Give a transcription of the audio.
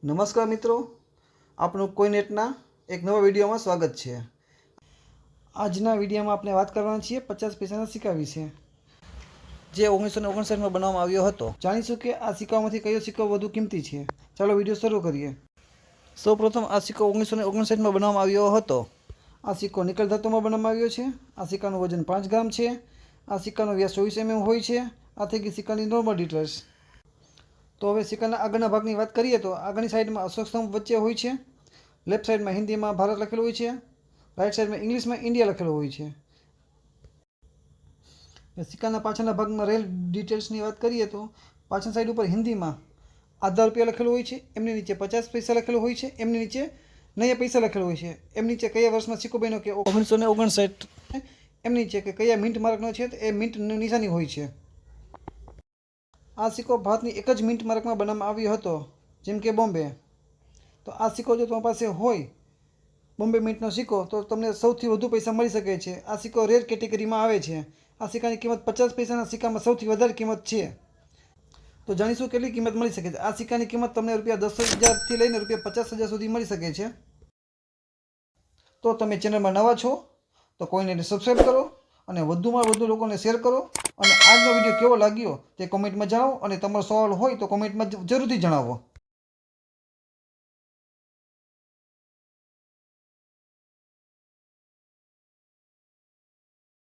નમસ્કાર મિત્રો, આપનું કોઈનેટના એક નવા વિડીયોમાં સ્વાગત છે। આજના વિડીયોમાં આપણે વાત કરવાના છીએ 50 પૈસાના સિક્કા વિશે, જે 1959માં બનાવવામાં આવ્યો હતો। જાણીશું કે આ સિક્કાઓમાંથી કયો સિક્કો વધુ કિંમતી છે। ચાલો વિડીયો શરૂ કરીએ। સૌપ્રથમ આ સિક્કો 1959માં બનાવવામાં આવ્યો હતો। આ સિક્કો નિકલ ધાતુમાં બનાવવામાં આવ્યો છે। આ સિક્કાનું વજન 5 ગ્રામ છે। આ સિક્કાનો વ્યાસ 24 mm હોય છે। આ થઈ ગઈ સિક્કાની નોર્મલ ડિટેલ્સ। તો હવે સિક્કાના આગળના ભાગની વાત કરીએ તો આગળની સાઈડમાં અશોક સ્તંભ વચ્ચે હોય છે। લેફ્ટ સાઈડમાં હિન્દીમાં ભારત લખેલું હોય છે। રાઈટ સાઈડમાં ઇંગ્લિશમાં ઇન્ડિયા લખેલું હોય છે। સિક્કાના પાછળના ભાગમાં રહેલ ડિટેલ્સની વાત કરીએ તો પાછળ સાઈડ ઉપર હિન્દીમાં આધા રૂપિયા લખેલું હોય છે, એમની નીચે 50 પૈસા લખેલું હોય છે, એમની નીચે નયા પૈસા લખેલું હોય છે, એમની નીચે કયા વર્ષમાં સિક્કો બન્યો કે 1959, એમની નીચે કે કયા મિન્ટ માર્કનો છે તો એ મિન્ટની નિશાની હોય છે। આ સિક્કો ભારતની એક જ મિન્ટ માર્કમાં બનાવવામાં આવ્યો હતો, જેમ કે બોમ્બે। તો આ સિક્કો જો તમારી પાસે હોય બોમ્બે મિન્ટનો સિક્કો તો તમને સૌથી વધુ પૈસા મળી શકે છે। આ સિક્કો રેર કેટેગરીમાં આવે છે। આ સિક્કાની કિંમત 50 પૈસાના સિક્કામાં સૌથી વધારે કિંમત છે। તો જાણીશું કેટલી કિંમત મળી શકે છે। આ સિક્કાની કિંમત તમને ₹10,000થી લઈને ₹50,000 સુધી મળી શકે છે। તો તમે ચેનલમાં નવા છો તો કોઈને સબસ્ક્રાઈબ કરો અને વધુમાં વધુ લોકોને શેર કરો અને આજનો વિડીયો કેવો લાગ્યો તે કોમેન્ટમાં જણાવો અને તમારો સવાલ હોય તો કોમેન્ટમાં જરૂરથી જણાવો।